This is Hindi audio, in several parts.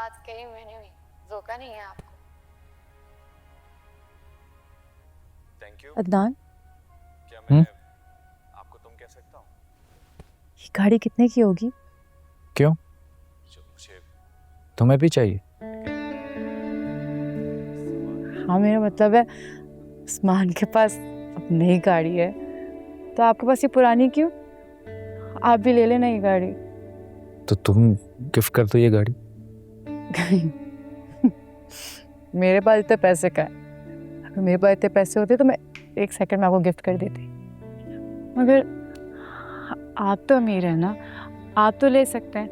बात कही मैंने भी, धोखा नहीं है आपको। Thank you. अदनान, क्या मैं आपको तुम कह सकता हूँ? ये गाड़ी कितने की होगी? क्यों, जो मुझे तुम्हें भी चाहिए? हाँ, मेरा मतलब है उस्मान के पास अब नई गाड़ी है, तो आपके पास ये पुरानी क्यों? आप भी ले लेना ये गाड़ी। तो तुम गिफ्ट कर दो ये गाड़ी। मेरे पास इतने पैसे का है, अगर मेरे पास इतने पैसे होते तो मैं 1 सेकंड में आपको गिफ्ट कर देती। मगर आप तो अमीर है ना, आप तो ले सकते हैं।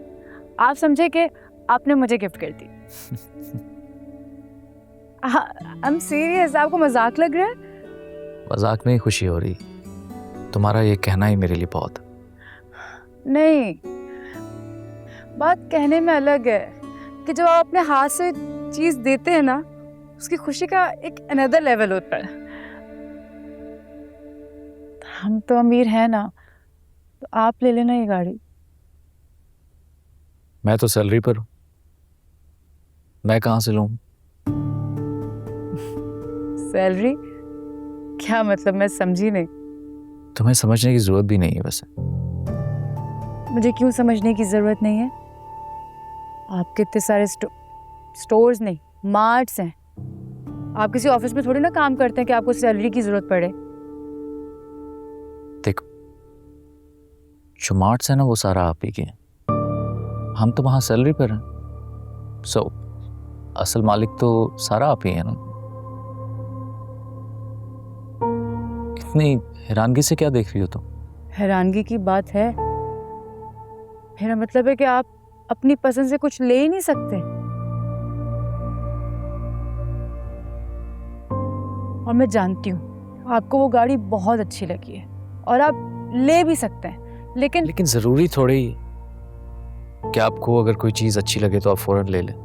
आप समझे कि आपने मुझे गिफ्ट कर दी। आई एम सीरियस, आपको मजाक लग रहा है? मजाक नहीं, खुशी हो रही। तुम्हारा ये कहना ही मेरे लिए बहुत है। नहीं, बात कहने में अलग है कि जब आप अपने हाथ से चीज देते हैं ना, उसकी खुशी का एक अनदर लेवल होता है। हम तो अमीर हैं ना, तो आप ले लेना ये गाड़ी। मैं तो सैलरी पर हूँ, मैं कहाँ से लूँ? सैलरी? क्या मतलब, मैं समझी नहीं। तुम्हें समझने की जरूरत भी नहीं है वैसे। मुझे क्यों समझने की जरूरत नहीं है? आपके इतने सारे स्टोर्स नहीं, मार्ट्स हैं। आप किसी ऑफिस में थोड़ी ना काम करते हैं कि आपको सैलरी की जरूरत पड़े। देखो, जो मार्ट्स है ना, वो सारा आप ही के हैं। हम तो वहाँ सैलरी पर हैं। असल मालिक तो सारा आप ही है ना। इतनी हैरानगी से क्या देख रही हो तुम? हैरानगी की बात है? मेरा मतलब है कि आप अपनी पसंद से कुछ ले ही नहीं सकते। और मैं जानती हूँ आपको वो गाड़ी बहुत अच्छी लगी है और आप ले भी सकते हैं, लेकिन जरूरी थोड़ी ही कि आपको अगर कोई चीज अच्छी लगे तो आप फौरन ले लें।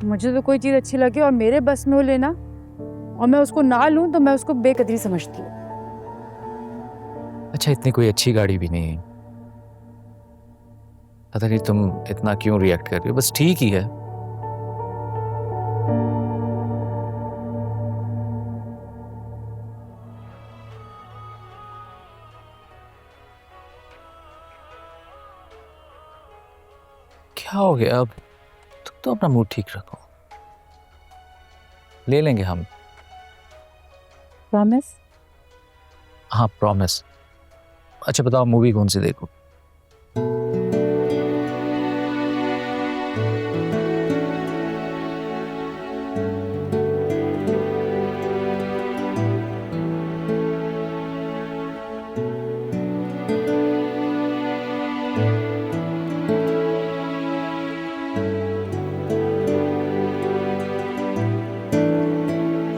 मुझे तो कोई चीज अच्छी लगे और मेरे बस में वो लेना, और मैं उसको ना लूं तो मैं उसको बेकदरी समझती हूँ। अच्छा, इतनी कोई अच्छी गाड़ी भी नहीं है। पता नहीं तुम इतना क्यों रिएक्ट कर रही हो, बस ठीक ही है। क्या हो गया अब? तुम तो अपना मूड ठीक रखो, ले लेंगे हम। प्रॉमिस? हाँ, प्रॉमिस। अच्छा बताओ, मूवी कौन सी देखो?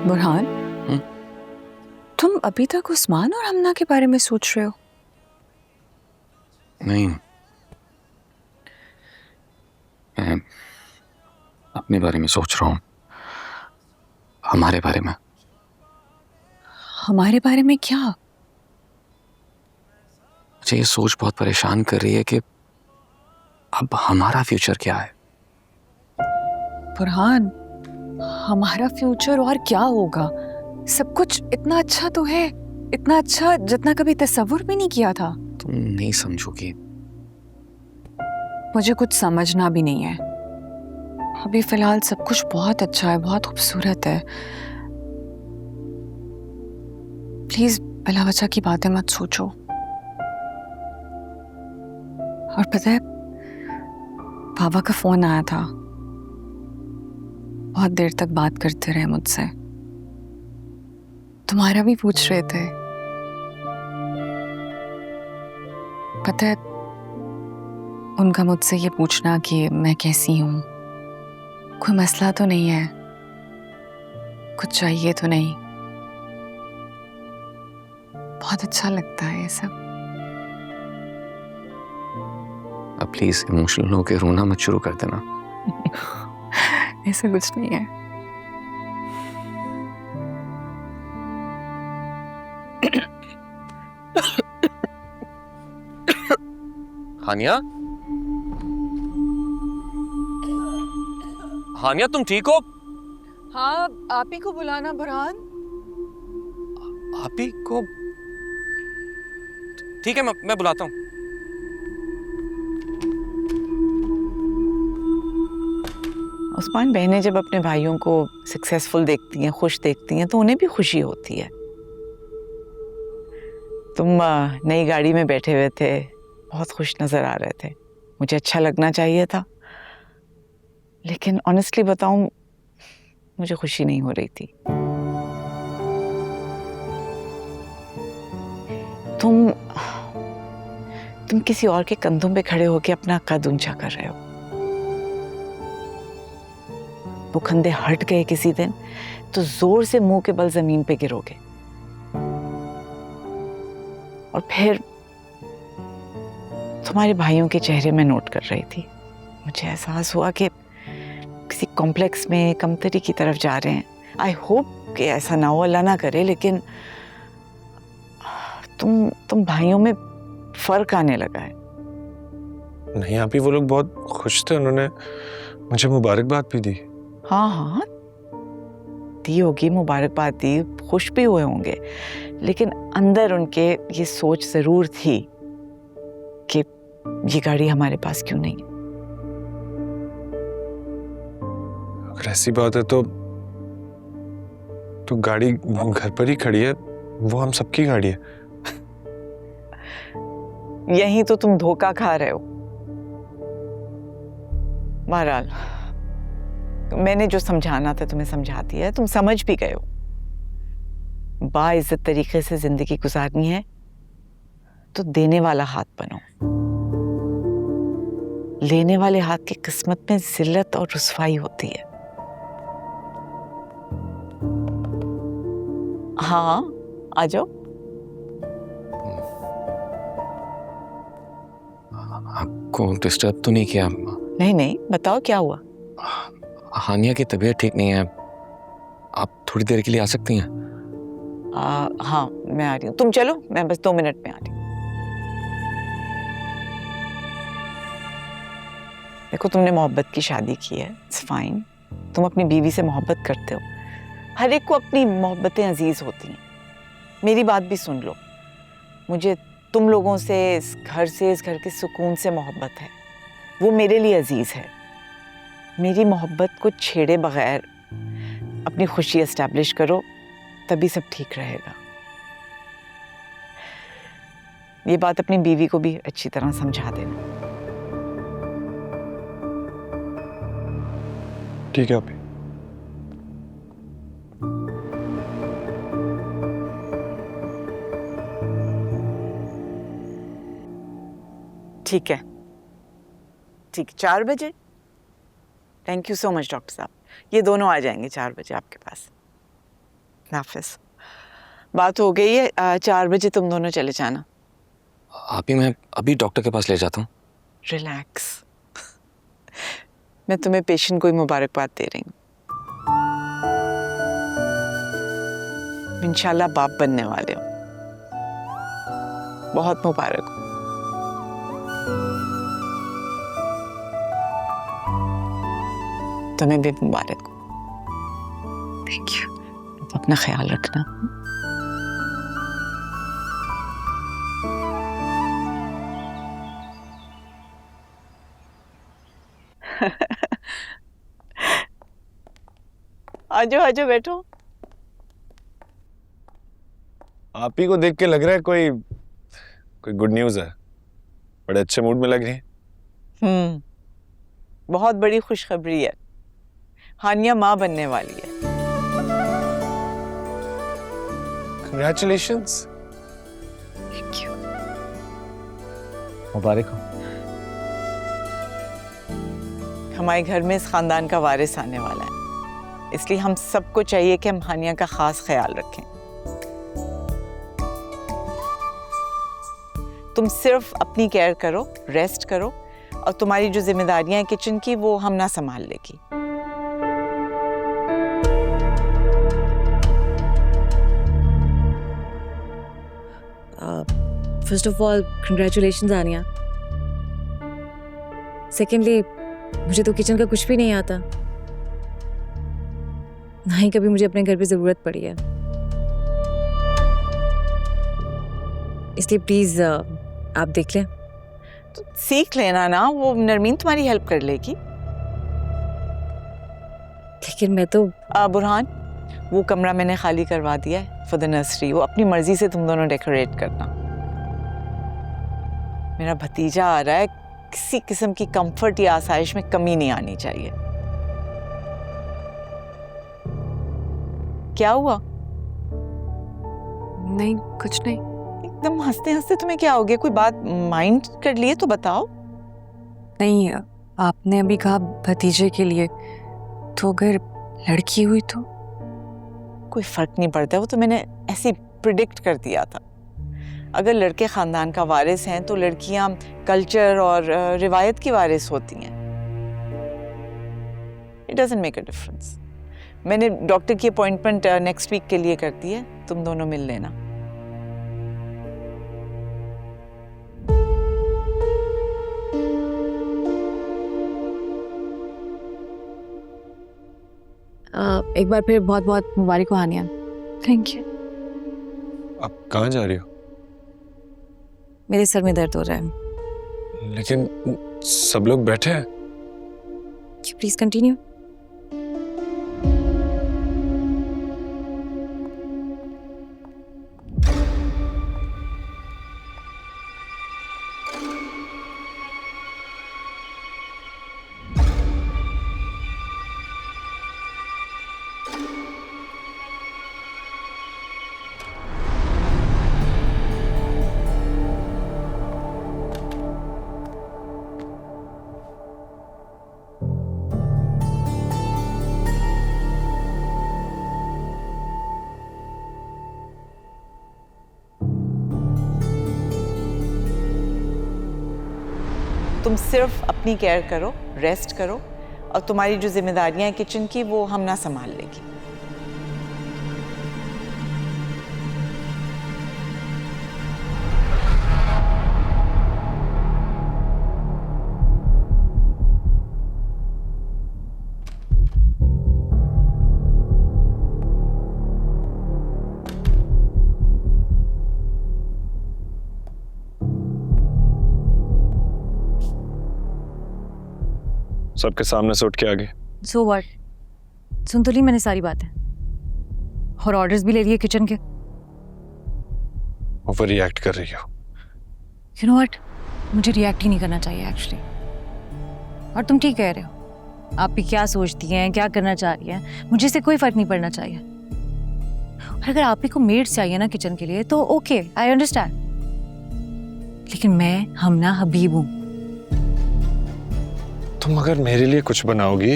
बुरहान, तुम अभी तक उस्मान और हमना के बारे में सोच रहे हो? नहीं, मैं अपने बारे में सोच रहा हूँ। हमारे बारे में। हमारे बारे में क्या? मुझे ये सोच बहुत परेशान कर रही है कि अब हमारा फ्यूचर क्या है। बुरहान, हमारा फ्यूचर और क्या होगा? सब कुछ इतना अच्छा तो है, इतना अच्छा जितना कभी तस्वुर भी नहीं किया था। तुम नहीं समझोगी। मुझे कुछ समझना भी नहीं है। अभी फिलहाल सब कुछ बहुत अच्छा है, बहुत खूबसूरत है। प्लीज बिला वजह की बातें मत सोचो। और पता है, बाबा का फोन आया था, बहुत देर तक बात करते रहे मुझसे। तुम्हारा भी पूछ रहे थे। पता है, उनका मुझसे ये पूछना कि मैं कैसी हूं, कोई मसला तो नहीं है, कुछ चाहिए तो नहीं। बहुत अच्छा लगता है ये सब। अब प्लीज इमोशनल होकर रोना मत शुरू कर देना। ऐसा कुछ नहीं है। हानिया, हानिया तुम ठीक हो? हाँ, आप ही को बुलाना बुरहान। आप ही को? ठीक है, मैं बुलाता हूँ। उस्मान, बहनें जब अपने भाइयों को सक्सेसफुल देखती हैं, खुश देखती हैं, तो उन्हें भी खुशी होती है। तुम नई गाड़ी में बैठे हुए थे, बहुत खुश नजर आ रहे थे। मुझे अच्छा लगना चाहिए था, लेकिन ऑनेस्टली बताऊं, मुझे खुशी नहीं हो रही थी। तुम किसी और के कंधों पे खड़े होकर अपना कद ऊंचा कर रहे हो। वो कंधे हट गए किसी दिन तो जोर से मुंह के बल जमीन पे गिरोगे। और फिर तुम्हारे भाइयों के चेहरे में नोट कर रही थी, मुझे एहसास हुआ कि किसी कॉम्प्लेक्स में कमतरी की तरफ जा रहे हैं। आई होप कि ऐसा ना हो, अल्लाह ना करे, लेकिन तुम भाइयों में फर्क आने लगा है। नहीं आप ही, वो लोग बहुत खुश थे, उन्होंने मुझे मुबारकबाद भी दी। हाँ, दी होगी, मुबारकबाद दी, खुश भी हुए होंगे, लेकिन अंदर उनके ये सोच जरूर थी कि ये गाड़ी हमारे पास क्यों नहीं है। अगर ऐसी बात है तो गाड़ी घर पर ही खड़ी है, वो हम सबकी गाड़ी है। यही तो तुम धोखा खा रहे हो। बहरहाल, मैंने जो समझाना था तुम्हें समझा दिया है, तुम समझ भी गए हो। बाइज्जत तरीके से जिंदगी गुजारनी है तो देने वाला हाथ बनो। लेने वाले हाथ की किस्मत में जिल्लत और रुसवाई होती है। हाँ, आ जाओ। आपको डिस्टर्ब तो नहीं किया? नहीं, बताओ क्या हुआ। हानिया की तबीयत ठीक नहीं है, आप थोड़ी देर के लिए आ सकती हैं? हाँ, मैं आ रही हूँ। तुम चलो, मैं बस 2 मिनट में आ रही हूँ। देखो, तुमने मोहब्बत की शादी की है, इट्स फाइन। तुम अपनी बीवी से मोहब्बत करते हो। हर एक को अपनी मोहब्बतें अजीज होती हैं। मेरी बात भी सुन लो, मुझे तुम लोगों से, इस घर के सुकून से मोहब्बत है। वो मेरे लिए अजीज है। मेरी मोहब्बत को छेड़े बगैर अपनी खुशी एस्टैब्लिश करो, तभी सब ठीक रहेगा। ये बात अपनी बीवी को भी अच्छी तरह समझा देना। ठीक है आप ही। ठीक है, 4 बजे। Thank you so much doctor साहब। ये दोनों आ जाएंगे 4 बजे आपके पास। हाफिज। बात हो गई है, 4 बजे तुम दोनों चले जाना। आप ही, मैं अभी डॉक्टर के पास ले जाता हूँ। रिलैक्स। मैं तुम्हें पेशेंट को ही मुबारकबाद दे रही हूँ। इंशाल्लाह बाप बनने वाले हो। बहुत मुबारक हो। तुम्हें भी मुबारक हो। Thank you. अपना ख्याल रखना। आजो बैठो। आप ही को देख के लग रहा है कोई गुड न्यूज़ है। बड़े अच्छे मूड में लग रही है। बहुत बड़ी खुशखबरी है। हानिया माँ बनने वाली है। Congratulations। Thank you. मुबारक हो। हमारे घर में इस खानदान का वारिस आने वाला है, इसलिए हम सबको चाहिए कि हम हानिया का खास ख्याल रखें। तुम सिर्फ अपनी केयर करो, रेस्ट करो, और तुम्हारी जो जिम्मेदारियां हैं किचन की, वो हम ना संभाल लेगी। First of all congratulations Aniya. Secondly, मुझे तो किचन का कुछ भी नहीं आता। ना ही कभी मुझे अपने घर पे ज़रूरत पड़ी है। इसलिए प्लीज़ आप देख लें। तो सीख लेना ना, वो नरमीन तुम्हारी हेल्प कर लेगी। लेकिन मैं तो बुरहान, वो कमरा मैंने खाली करवा दिया है फॉर द नर्सरी। वो अपनी मर्जी से तुम दोनों डेकोरेट करना। मेरा भतीजा आ रहा है, किसी किस्म की कंफर्ट या आसाइश में कमी नहीं आनी चाहिए। क्या हुआ? नहीं, कुछ नहीं। एकदम हंसते हंसते तुम्हें क्या हो गया? कोई बात माइंड कर लिए तो बताओ। नहीं, आपने अभी कहा भतीजे के लिए, तो अगर लड़की हुई तो? कोई फर्क नहीं पड़ता, वो तो मैंने ऐसे प्रिडिक्ट कर दिया था। अगर लड़के खानदान का वारिस हैं तो लड़कियां कल्चर और रिवायत की वारिस होती हैं। It doesn't make a difference. मैंने डॉक्टर की अपॉइंटमेंट नेक्स्ट वीक के लिए कर दी है, तुम दोनों मिल लेना। एक बार फिर बहुत बहुत मुबारक हो हानिया। Thank you. आप कहाँ जा रही हो? मेरे सर में दर्द हो रहा है। लेकिन सब लोग बैठे हैं। Please continue. तुम सिर्फ अपनी केयर करो, रेस्ट करो, और तुम्हारी जो जिम्मेदारियां हैं किचन की वो हम ना संभाल लेगी। सबके सामने से उठ के आ गए। So what? सुन तो ली मैंने सारी बातें, और ऑर्डर्स भी ले लिए किचन के। ओवर रिएक्ट कर रही हो। यू नो व्हाट, मुझे रिएक्ट ही नहीं करना चाहिए एक्चुअली। और तुम ठीक कह रहे हो, आप भी क्या सोचती हैं, क्या करना चाह रही हैं, मुझे इससे कोई फर्क नहीं पड़ना चाहिए। और अगर आप ही को मेड्स चाहिए ना किचन के लिए तो ओके, आई अंडरस्टैंड। लेकिन मैं हमना हबीब हूं। तुम अगर मेरे लिए कुछ बनाओगी,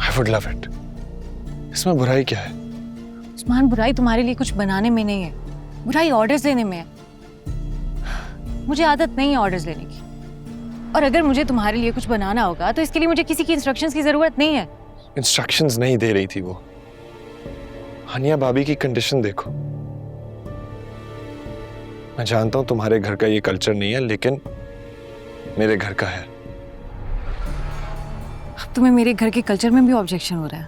I would love it। इसमें बुराई क्या है? उस्मान, बुराई तुम्हारे लिए कुछ बनाने में नहीं है, बुराई ऑर्डर्स लेने में है। मुझे आदत नहीं है ऑर्डर्स लेने की, और अगर मुझे तुम्हारे लिए कुछ बनाना होगा तो इसके लिए मुझे किसी की इंस्ट्रक्शंस की जरूरत नहीं है। इंस्ट्रक्शंस नहीं दे रही थी वो। हानिया भाभी की कंडीशन देखो। मैं जानता हूं तुम्हारे घर का ये कल्चर नहीं है, लेकिन मेरे घर का है। अब तुम्हें मेरे घर के कल्चर में भी ऑब्जेक्शन हो रहा है?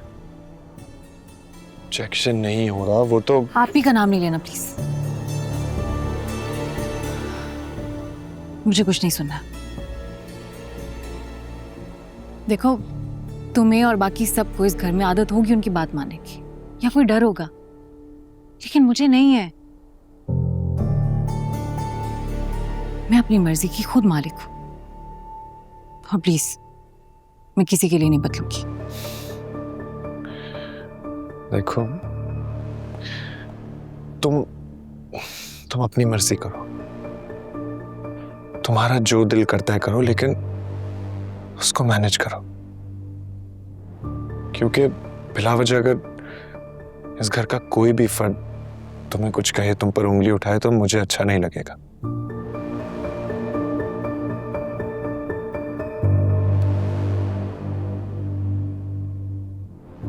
ऑब्जेक्शन नहीं हो रहा, वो तो आप ही का नाम नहीं लेना प्लीज। मुझे कुछ नहीं सुनना। देखो, तुम्हें और बाकी सबको इस घर में आदत होगी उनकी बात मानने की, या कोई डर होगा, लेकिन मुझे नहीं है। मैं अपनी मर्जी की खुद मालिक हूं, और प्लीज मैं किसी के लिए नहीं बदलूंगी। देखो, तुम अपनी मर्जी करो, तुम्हारा जो दिल करता है करो, लेकिन उसको मैनेज करो। क्योंकि बिला वजह अगर इस घर का कोई भी फर्द तुम्हें कुछ कहे, तुम पर उंगली उठाए, तो मुझे अच्छा नहीं लगेगा।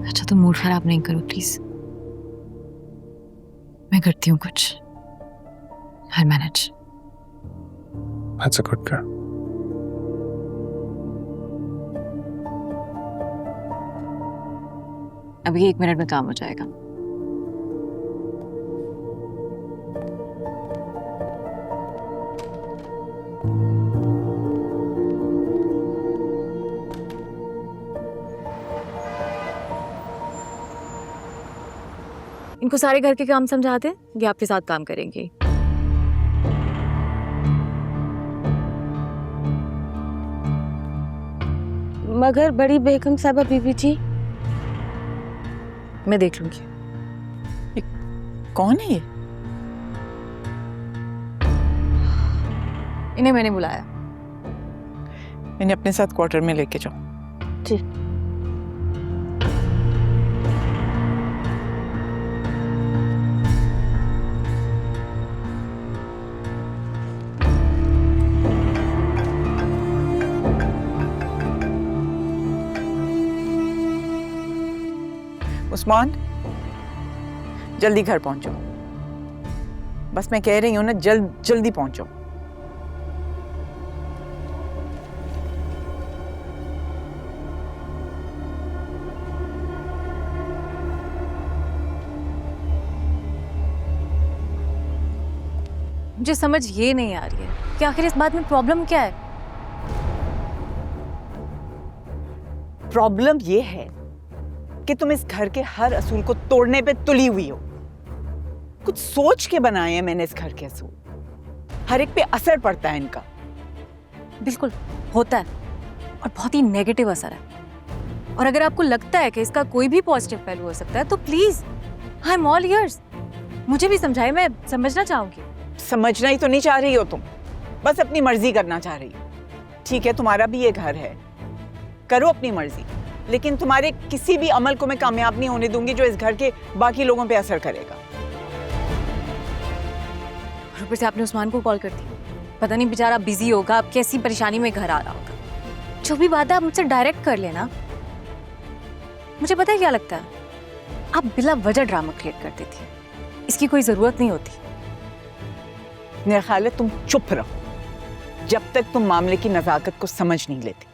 अच्छा, तुम मूड खराब नहीं करो प्लीज। मैं करती हूँ कुछ। I'll manage। That's a good girl। अभी 1 मिनट में काम हो जाएगा। इनको सारे घर के काम समझा दे, ये आपके साथ काम करेंगे। मगर बड़ी बेगम साहबा बीबी जी, मैं देख लूंगी। कौन है ये? इन्हें मैंने बुलाया। इन्हें अपने साथ क्वार्टर में लेके जाओ। जी। उस्मान, जल्दी घर पहुंचो। बस मैं कह रही हूँ ना, जल्दी पहुंचो। मुझे समझ ये नहीं आ रही है कि आखिर इस बात में प्रॉब्लम क्या है। प्रॉब्लम ये है कि तुम इस घर के हर असूल को तोड़ने पे तुली हुई हो। कुछ सोच के बनाए हैं मैंने इस घर के असूल, हर एक पे असर पड़ता है इनका। बिल्कुल होता है, और बहुत ही नेगेटिव असर है। और अगर आपको लगता है कि इसका कोई भी पॉजिटिव पहलू हो सकता है तो please, I am all ears. मुझे भी समझाए, मैं समझना चाहूंगी। समझना ही तो नहीं चाह रही हो तुम, बस अपनी मर्जी करना चाह रही हो। ठीक है, तुम्हारा भी ये घर है, करो अपनी मर्जी, लेकिन तुम्हारे किसी भी अमल को मैं कामयाब नहीं होने दूंगी जो इस घर के बाकी लोगों पे असर करेगा। और ऊपर से आपने उस्मान को कॉल कर दी। पता नहीं बेचारा बिजी होगा, अब कैसी परेशानी में घर आ रहा होगा। जो भी बात है आप मुझसे डायरेक्ट कर लेना। मुझे पता है क्या लगता है, आप बिला वजह ड्रामा क्रिएट करती थी, इसकी कोई जरूरत नहीं होती। मेरा ख्याल है तुम चुप रहो जब तक तुम मामले की नजाकत को समझ नहीं लेती।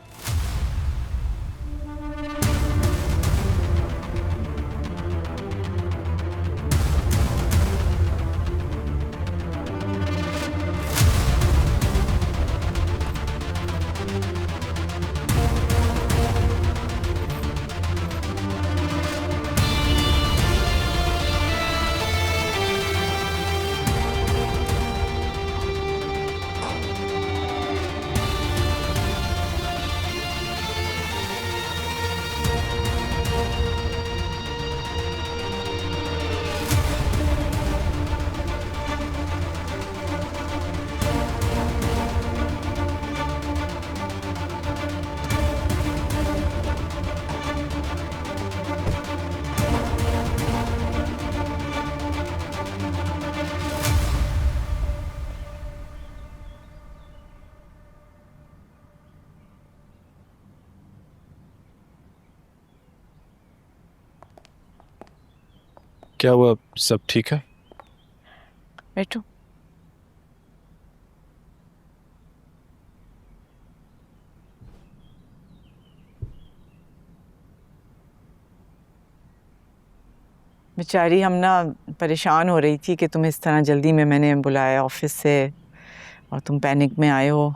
क्या हुआ, सब ठीक है? बैठो। बेचारी हम ना परेशान हो रही थी कि तुम इस तरह जल्दी में मैंने बुलाया ऑफिस से और तुम पैनिक में आए हो।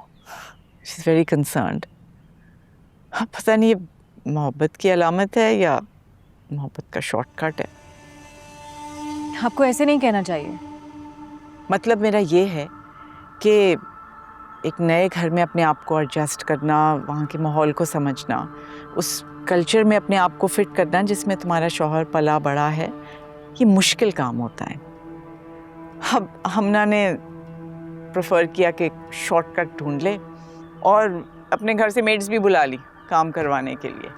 She is very concerned. पता नहीं ये मोहब्बत की अलामत है या मोहब्बत का शॉर्टकट है। आपको ऐसे नहीं कहना चाहिए। मतलब मेरा ये है कि एक नए घर में अपने आप को एडजस्ट करना, वहाँ के माहौल को समझना, उस कल्चर में अपने आप को फिट करना जिसमें तुम्हारा शौहर पला बड़ा है, ये मुश्किल काम होता है। हमना ने प्रेफर किया कि शॉर्टकट ढूंढ ले और अपने घर से मेड्स भी बुला ली काम करवाने के लिए।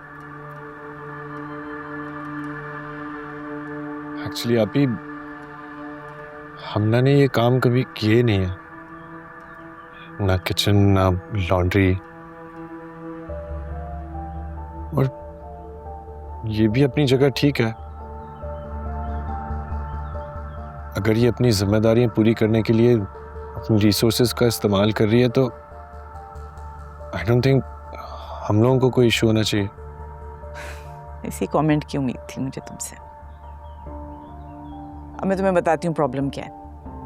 एक्चुअली अभी हमना ने ये काम कभी किए नहीं है, ना किचन ना लॉन्ड्री, और ये भी अपनी जगह ठीक है। अगर ये अपनी जिम्मेदारियां पूरी करने के लिए अपनी रिसोर्सेज का इस्तेमाल कर रही है तो आई डोंट थिंक हम लोगों को कोई इशू होना चाहिए। इसी कमेंट की उम्मीद थी मुझे तुमसे। अब मैं तुम्हें बताती हूँ प्रॉब्लम क्या है।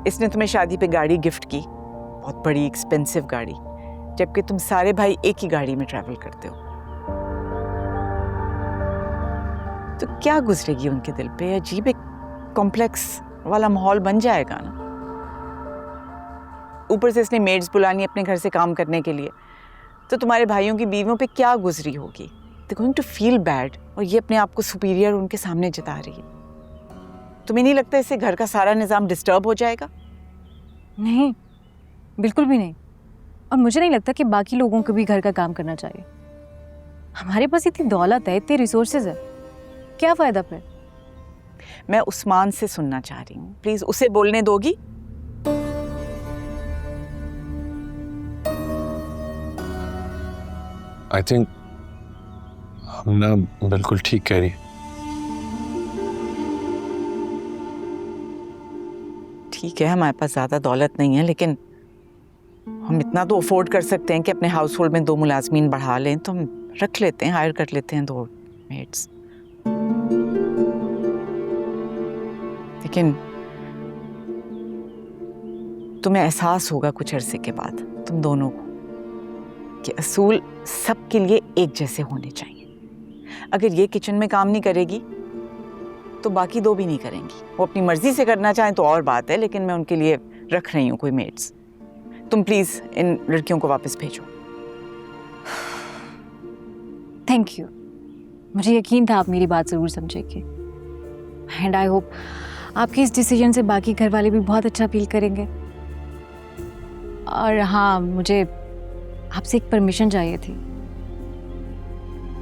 इसने तुम्हें शादी पे गाड़ी गिफ्ट की, बहुत बड़ी एक्सपेंसिव गाड़ी, जबकि तुम सारे भाई एक ही गाड़ी में ट्रैवल करते हो। तो क्या गुजरेगी उनके दिल पे? अजीब एक कॉम्प्लेक्स वाला माहौल बन जाएगा ना। ऊपर से इसने मेड्स बुलानी अपने घर से काम करने के लिए, तो तुम्हारे भाइयों की बीवियों पे क्या गुजरी होगी? They going to feel bad, और ये अपने आप को सुपीरियर उनके सामने जता रही है। तुम्हें नहीं लगता इससे घर का सारा निज़ाम डिस्टर्ब हो जाएगा? नहीं, बिल्कुल भी नहीं। और मुझे नहीं लगता कि बाकी लोगों को भी घर का काम करना चाहिए। हमारे पास इतनी दौलत है, इतने रिसोर्सेज है, क्या फायदा फिर? मैं उस्मान से सुनना चाह रही हूँ, प्लीज उसे बोलने दोगी? आई थिंक हम ना बिल्कुल ठीक कह रही है। ठीक है, हमारे पास ज्यादा दौलत नहीं है, लेकिन हम इतना तो अफोर्ड कर सकते हैं कि अपने हाउस होल्ड में 2 मुलाजमीन बढ़ा लें, तो हम रख लेते हैं, हायर कर लेते हैं 2 मेड्स। लेकिन तुम्हें एहसास होगा कुछ अरसे के बाद, तुम दोनों को, कि असूल सबके लिए एक जैसे होने चाहिए। अगर ये किचन में काम नहीं करेगी तो बाकी 2 भी नहीं करेंगी। वो अपनी मर्जी से करना चाहें तो और बात है, लेकिन मैं उनके लिए रख रही हूँ कोई मेड्स। तुम प्लीज इन लड़कियों को वापस भेजो। थैंक यू, मुझे यकीन था आप मेरी बात ज़रूर समझेंगे। एंड आई होप आपके इस डिसीजन से बाकी घर वाले भी बहुत अच्छा फील करेंगे। और हाँ, मुझे आपसे एक परमिशन चाहिए थी।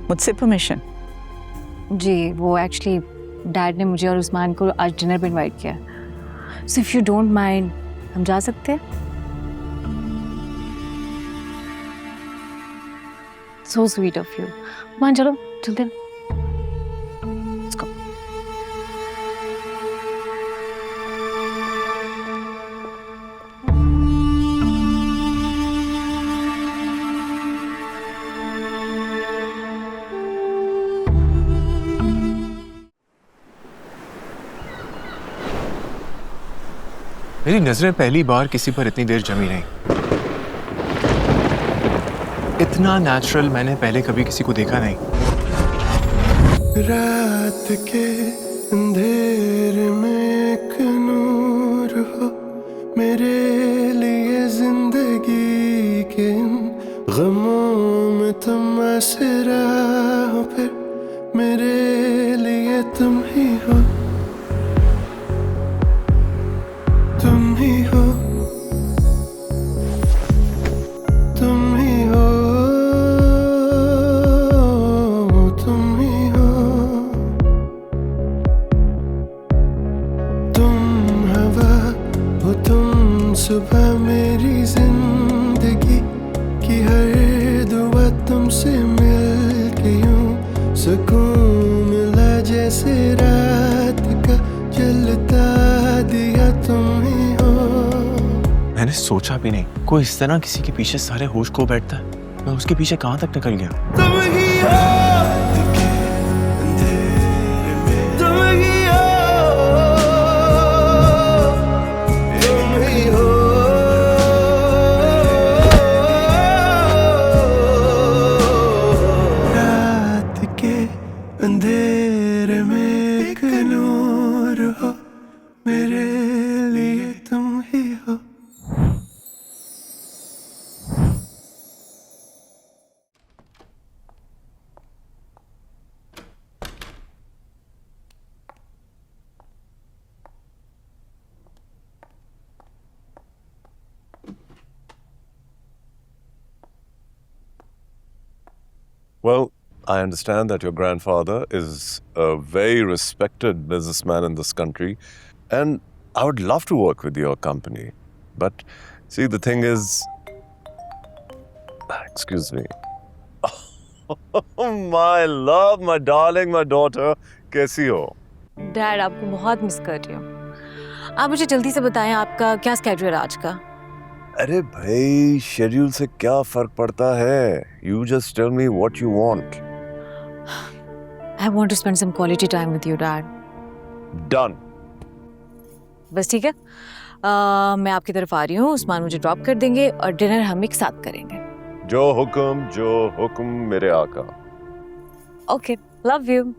मुझसे परमिशन? जी, वो एक्चुअली डैड ने मुझे और उस्मान को आज डिनर पे इनवाइट किया। So if you don't mind, हम जा सकते हैं? So sweet of you. मान चलो, चलते हैं। Let's go. मेरी नजरें पहली बार किसी पर इतनी देर जमी नहीं। इतना नेचुरल मैंने पहले कभी किसी को देखा नहीं। रात के अंधेरे में एक नूर हो, मेरे लिए जिंदगी के गमों में तुम आसरा हो, फिर मेरे लिए तुम ही हो, तुम ही हो, तुम ही हो, तुम ही हो। तुम हवा हो, तुम सुबह मेरी जिंदगी की हर दुआ तुमसे मिल के यूं सुकून मिला, जैसे रात का जलता दिया तुम ही हो। मैंने सोचा भी नहीं कोई इस तरह किसी के पीछे सारे होश खो बैठता है। मैं उसके पीछे कहां तक निकल गया। तुम ही हो, अंधेरे में तुम ही हो, तुम ही हो, रात के अंधेरे में एक नूर हो, मेरे लिए तुम ही हो। Well, I understand that your grandfather is a very respected businessman in this country, and I would love to work with your company. But see, the thing is, excuse me. Oh, my love, my darling, my daughter, कैसी हो? डैड, आपको बहुत मिस कर रही हूँ। आप मुझे जल्दी से बताएं, आपका क्या स्केड्यूल है आज का? अरे भाई, शेड्यूल से क्या फर्क पड़ता है? You just tell me what you want. I want to spend some quality time with you, Dad. Done. बस ठीक है। मैं आपकी तरफ आ रही हूँ, उस्मान मुझे ड्रॉप कर देंगे और डिनर हम एक साथ करेंगे। जो हुक्म मेरे आका। Okay, love you.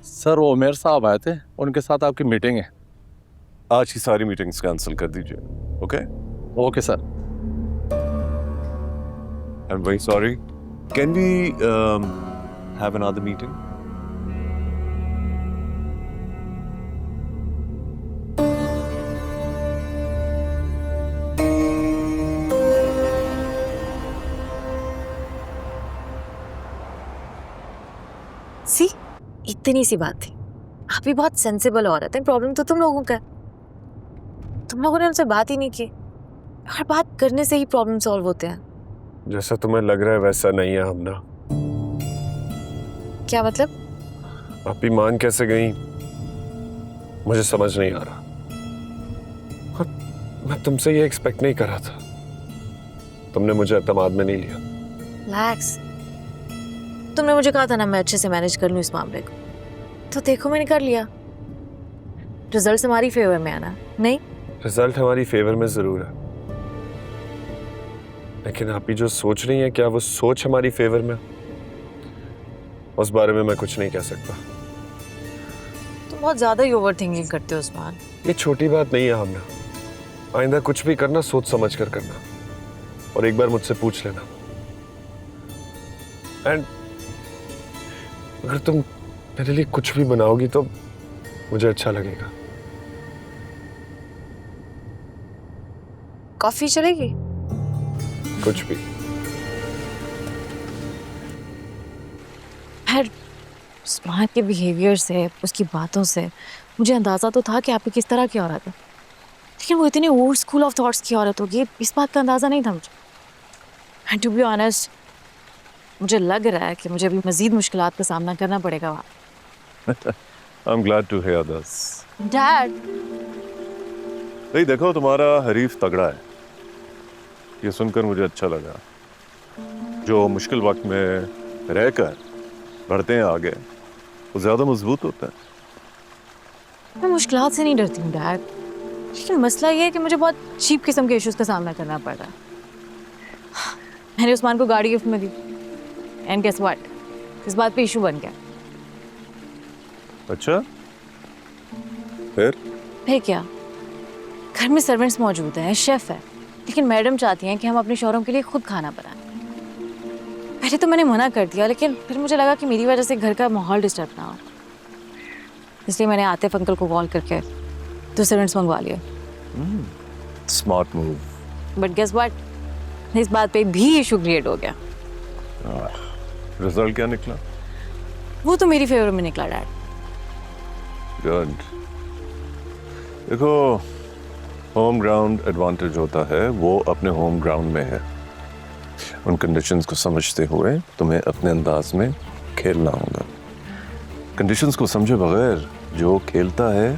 सर वो उमेर साहब आए थे, उनके साथ आपकी मीटिंग है। आज की सारी मीटिंग्स कैंसिल कर दीजिए। Okay? Okay sir. I'm very sorry. Can we have another meeting? सी, इतनी सी बात थी। आप भी बहुत सेंसिबल औरत हैं। प्रॉब्लम तो तुम लोगों का है। तुम लोगों ने हमसे बात ही नहीं की। हर बात करने से ही प्रॉब्लम सॉल्व होते हैं। जैसा तुम्हें लग रहा है वैसा नहीं है हमना। क्या मतलब? आप ही मान कैसे गई मुझे समझ नहीं आ रहा। और मैं तुमसे ये एक्सपेक्ट नहीं कर रहा था। तुमने मुझे एतमाद में नहीं लिया। रिलैक्स। तुमने मुझे कहा था ना मैं अच्छे से मैनेज कर लूँ इस मामले को, तो देखो मैंने कर लिया। रिजल्ट हमारी फेवर में आना नहीं। रिजल्ट हमारी फेवर में जरूर है, लेकिन आप ही जो सोच रही हैं क्या वो सोच हमारी फेवर में? उस बारे में मैं कुछ नहीं कह सकता। तुम बहुत ज्यादा ही ओवर थिंकिंग करते हो उस्मान। ये छोटी बात नहीं है हमना। आइंदा कुछ भी करना सोच समझ कर करना, और एक बार मुझसे पूछ लेना। एंड अगर तुम मेरे लिए कुछ भी बनाओगी तो मुझे अच्छा लगेगा। कॉफी चलेगी? कुछ भी। खैर, उस्मान के बिहेवियर से, उसकी बातों से मुझे अंदाजा तो था कि आप किस तरह की औरत है, लेकिन वो इतनी ओल्ड स्कूल ऑफ थॉट्स की औरत होगी इस बात का अंदाजा नहीं था मुझे। एंड टू बी ऑनेस्ट, मुझे लग रहा है कि मुझे अभी मजीद मुश्किलात का सामना करना पड़ेगा वहाँ। I'm glad to hear this. Dad, नहीं देखो, तुम्हारा हरीफ तगड़ा है, ये सुनकर मुझे अच्छा लगा। जो मुश्किल वक्त में रहकर बढ़ते हैं आगे, वो ज्यादा मजबूत होता है। मैं मुश्किलात से नहीं डरती हूँ डैड, लेकिन मसला ये है कि मुझे बहुत चीप किस्म के इश्यूज का सामना करना पड़ रहा है। मैंने उस्मान को गाड़ी गिफ्ट में दी, एंड गेस व्हाट, इस बात पे इशू बन गया। अच्छा, फिर क्या? घर में सर्वेंट्स मौजूद हैं, शेफ है, लेकिन मैडम चाहती हैं कि हम अपने शौहरों के लिए खुद खाना बनाएं। पहले तो मैंने मना कर दिया, लेकिन फिर मुझे लगा कि मेरी वजह से घर का माहौल डिस्टर्ब ना हो, इसलिए मैंने आतिफ अंकल को कॉल करके 2 सर्वेंट्स मंगवा लिए। Smart move. But guess what, इस बात पे भी इशू क्रिएट हो गया। रिजल्ट क्या निकला? वो तो मेरी फेवर में निकला डैड। गुड। देखो, होम ग्राउंड एडवांटेज होता है, वो अपने होम ग्राउंड में है। उन कंडीशंस को समझते हुए तुम्हें अपने अंदाज में खेलना होगा। कंडीशंस को समझे बगैर जो खेलता है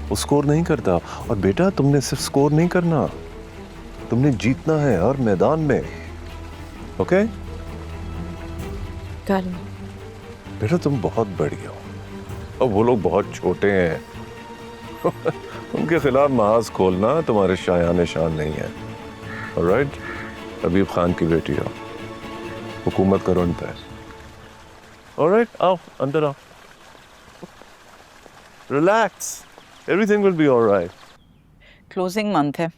वो स्कोर नहीं करता। और बेटा, तुमने सिर्फ स्कोर नहीं करना, तुमने जीतना है हर मैदान में। ओके? बेटा, तुम बहुत बड़ी हो और वो लोग बहुत छोटे हैं। उनके खिलाफ महाज खोलना तुम्हारे शायान शान नहीं है। ऑलराइट? हबीब खान की बेटी हो, हुकूमत करो उन पर। ऑलराइट, आओ अंदर आओ। Relax, everything will be alright. Closing month है,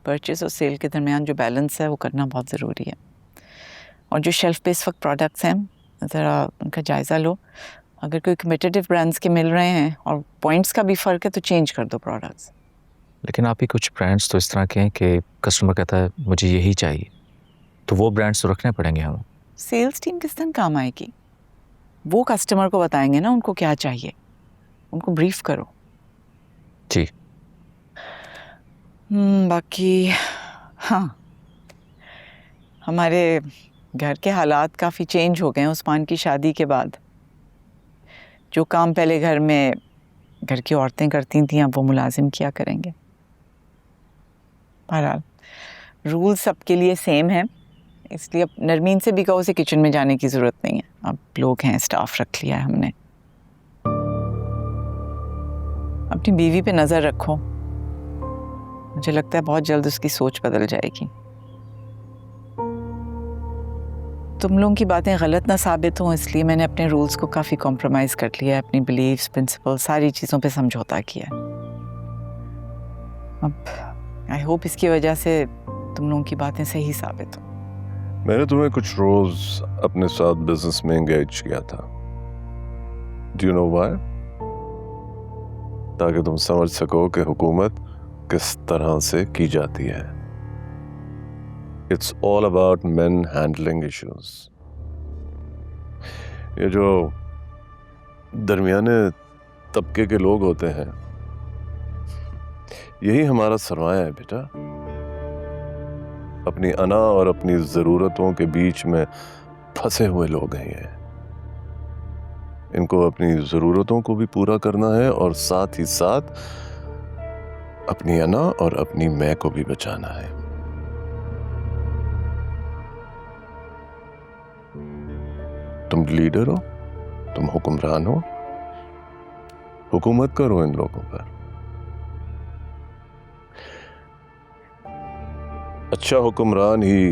परचेज और सेल के दरमियान जो बैलेंस है वो करना बहुत ज़रूरी है। और जो शेल्फ पे इस वक्त प्रोडक्ट्स हैं, ज़रा उनका जायज़ा लो। अगर कोई कम्पिटिटिव ब्रांड्स के मिल रहे हैं और पॉइंट्स का भी फ़र्क है तो चेंज कर दो प्रोडक्ट्स। लेकिन आप ही कुछ ब्रांड्स तो इस तरह के हैं कि कस्टमर कहता है मुझे यही चाहिए, तो वो ब्रांड्स तो रखने पड़ेंगे हमें। सेल्स टीम किस दिन काम आएगी? वो कस्टमर को बताएंगे ना उनको क्या चाहिए, उनको ब्रीफ करो। जी। बाकी हाँ, हमारे घर के हालात काफ़ी चेंज हो गए हैं उस्मान की शादी के बाद। जो काम पहले घर में घर की औरतें करती थी, अब वो मुलाजिम क्या करेंगे। बहरहाल रूल सबके लिए सेम है, इसलिए अब नरमीन से भी कहो उसे किचन में जाने की ज़रूरत नहीं है। अब लोग हैं, स्टाफ रख लिया है हमने। अपनी बीवी पे नज़र रखो, मुझे लगता है बहुत जल्द उसकी सोच बदल जाएगी। तुम लोगों की बातें गलत ना साबित हों, इसलिए मैंने अपने रूल्स को काफ़ी कॉम्प्रोमाइज़ कर लिया है, अपनी बिलीव्स, प्रिंसिपल, सारी चीज़ों पे समझौता किया है। अब आई होप इसकी वजह से तुम लोगों की बातें सही साबित हो। मैंने तुम्हें कुछ रोज अपने साथ बिजनेस में एंगेज किया था। Do you know why? ताकि तुम समझ सको कि हुकूमत किस तरह से की जाती है। It's all about main handling issues. ये जो दरमियाने तबके के लोग होते हैं, यही हमारा सरमाया है बेटा। अपनी अना और अपनी ज़रूरतों के बीच में फंसे हुए लोग हैं ये। इनको अपनी ज़रूरतों को भी पूरा करना है और साथ ही साथ अपनी अना और अपनी मैं को भी बचाना है। तुम लीडर हो, तुम हुक्मरान हो, हुकूमत करो इन लोगों पर। अच्छा हुक्मरान ही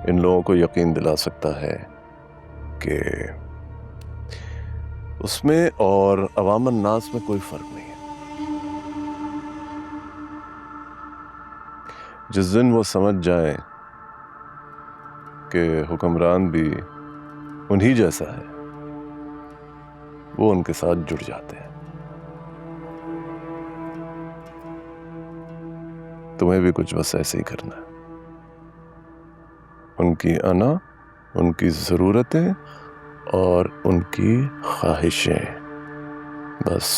इन लोगों को यकीन दिला सकता है कि उसमें और अवामन नास में कोई फर्क नहीं है। जिस दिन वो समझ जाए कि हुक्मरान भी उन्हीं जैसा है, वो उनके साथ जुड़ जाते हैं। तुम्हें भी कुछ बस ऐसे ही करना है। उनकी अना, उनकी ज़रूरतें और उनकी ख्वाहिशें, बस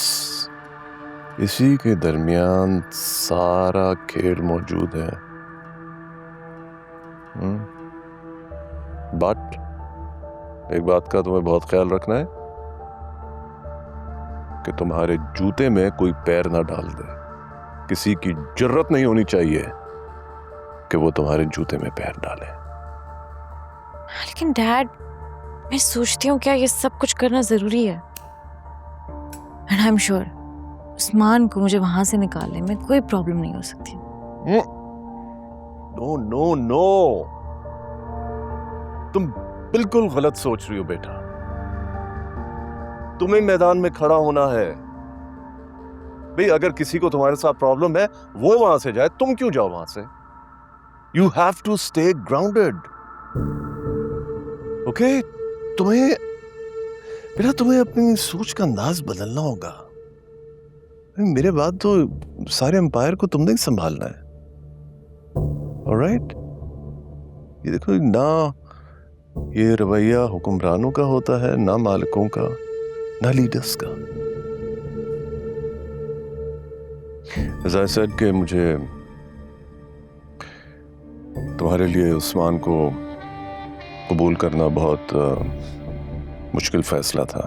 इसी के दरमियान सारा खेल मौजूद है। बट एक बात का तुम्हें बहुत ख्याल रखना है कि तुम्हारे जूते में कोई पैर ना डाल दे। किसी की जुर्रत नहीं होनी चाहिए कि वो तुम्हारे जूते में पैर डाले। लेकिन डैड, मैं सोचती हूँ क्या ये सब कुछ करना जरूरी है? And I am sure Usman को मुझे वहां से निकालने में कोई प्रॉब्लम नहीं हो सकती। नो नो नो, तुम बिल्कुल गलत सोच रही हो बेटा। तुम्हें मैदान में खड़ा होना है भाई। अगर किसी को तुम्हारे साथ प्रॉब्लम है वो वहां से जाए, तुम क्यों जाओ वहां से? You have to stay grounded. Okay, तुम्हें बेटा, तुम्हें अपनी सोच का अंदाज बदलना होगा। मेरे बाद तो सारे एम्पायर को तुमने ही संभालना है। ऑलराइट? ये देखो ना, ये रवैया हुक्मरानों का होता है, ना मालिकों का, ना लीडर्स का। As I said कि मुझे तुम्हारे लिए उस्मान को कबूल करना बहुत मुश्किल फैसला था।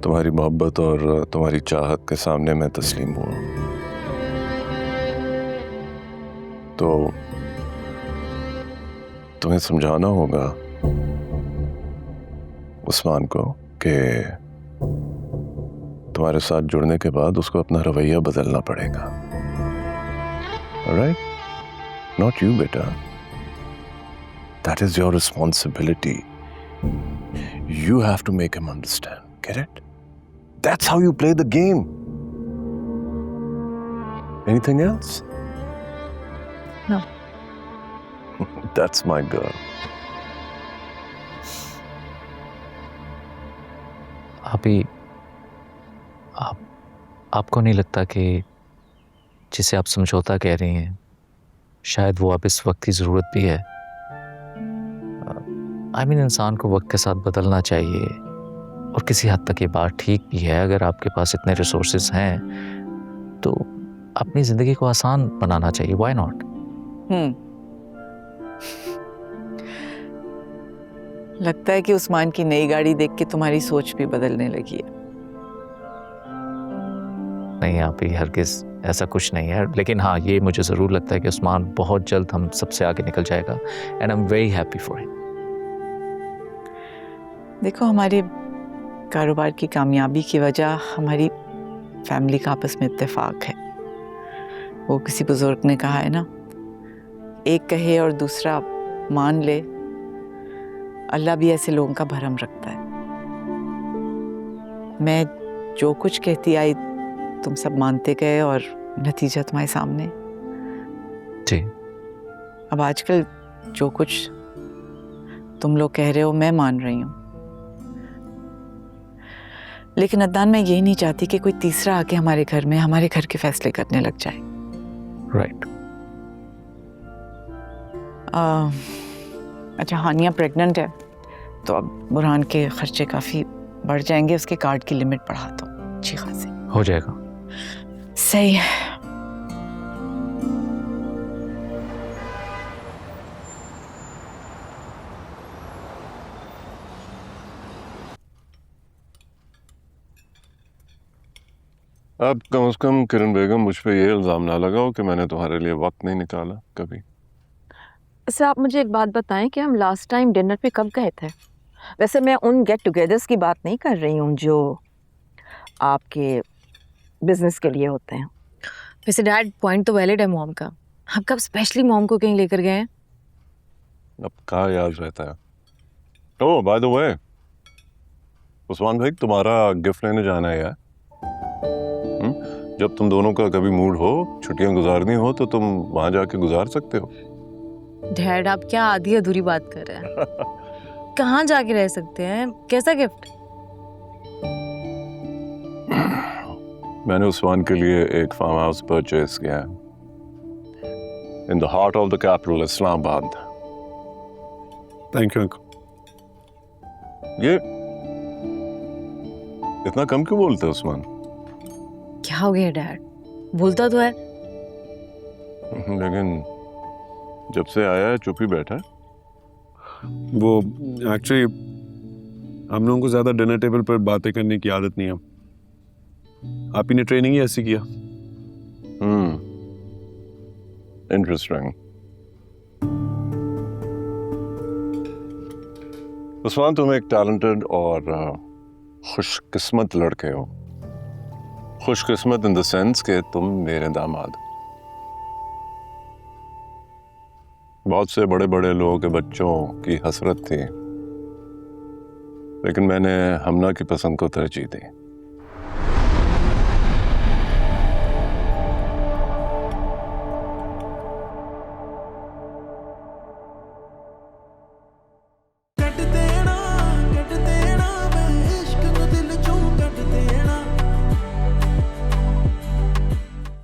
तुम्हारी मोहब्बत और तुम्हारी चाहत के सामने मैं तस्लीम हुआ। तो तुम्हें समझाना होगा उस्मान को कि तुम्हारे साथ जुड़ने के बाद उसको अपना रवैया बदलना पड़ेगा। Alright? Not you, beta. That is your responsibility. You have to make him understand. Get it? That's how you play the game. Anything else? No. That's my girl. आपको नहीं लगता कि जिसे आप समझौता कह रही हैं शायद वो अब इस वक्त की ज़रूरत भी है? I mean, इंसान को वक्त के साथ बदलना चाहिए और किसी हद तक ये बात ठीक भी है। अगर आपके पास इतने रिसोर्सेज हैं तो अपनी ज़िंदगी को आसान बनाना चाहिए। Why not? लगता है कि उस्मान की नई गाड़ी देख के तुम्हारी सोच भी बदलने लगी है। नहीं आप ही, हरगिज़ ऐसा कुछ नहीं है। लेकिन हाँ, ये मुझे ज़रूर लगता है कि उस्मान बहुत जल्द हम सबसे आगे निकल जाएगा and I am very happy for him. देखो, हमारे कारोबार की कामयाबी की वजह हमारी फैमिली का आपस में इत्तेफाक है। वो किसी बुजुर्ग ने कहा है ना, एक कहे और दूसरा मान ले, अल्लाह भी ऐसे लोगों का भरम रखता है। मैं जो कुछ कहती आई तुम सब मानते गए और नतीजा तुम्हारे सामने। जी। अब आजकल जो कुछ तुम लोग कह रहे हो मैं मान रही हूँ, लेकिन अदनान मैं यही नहीं चाहती कि कोई तीसरा आके हमारे घर में हमारे घर के फैसले करने लग जाए। राइट। अच्छा, हानिया प्रेग्नेंट है तो अब बुरहान के खर्चे काफ़ी बढ़ जाएंगे। उसके कार्ड की लिमिट बढ़ा दो अच्छी खासी। हो जाएगा। सही है। अब कम से कम किरण बेगम मुझ पे ये इल्ज़ाम ना लगाओ कि मैंने तुम्हारे लिए वक्त नहीं निकाला कभी। सर, आप मुझे एक बात बताएं कि हम लास्ट टाइम डिनर पे कब गए थे? वैसे मैं उन गेट टुगेदर्स की बात नहीं कर रही हूँ जो आपके बिजनेस के लिए होते हैं। वैसे डैड, पॉइंट तो वैलिड है मॉम का। हम कब स्पेशली मॉम को कहीं लेकर गए हैं? अब कहाँ याद रहता है। ओह बाय द वे, उस्मान भाई तुम्हारा गिफ्ट लेने जाना है यार। जब तुम दोनों का कभी मूड हो, छुट्टियां गुजारनी हो, तो तुम वहां जाके गुजार सकते हो। डैड, आप क्या आधी अधूरी बात कर रहे हैं? कहाँ जाके रह सकते हैं? कैसा गिफ्ट? मैंने उस्मान के लिए एक फार्म हाउस परचेज किया है in the heart of the capital Islamabad. Thank you uncle. ये इतना कम क्यों बोलते हो उस्मान? क्या हो गया डैड? बोलता तो है। लेकिन जब से आया है चुप ही बैठा है। वो एक्चुअली हम लोगों को ज़्यादा डिनर टेबल पर बातें करने की आदत नहीं है। आप ही ने ट्रेनिंग ही ऐसी किया। इंटरेस्टिंग। उस्मान, तुम एक टैलेंटेड और खुशकिस्मत लड़के हो। खुशकिस्मत इन द सेंस कि तुम मेरे दामाद। बहुत से बड़े बड़े लोगों के बच्चों की हसरत थी, लेकिन मैंने हमना की पसंद को तरजीह दी।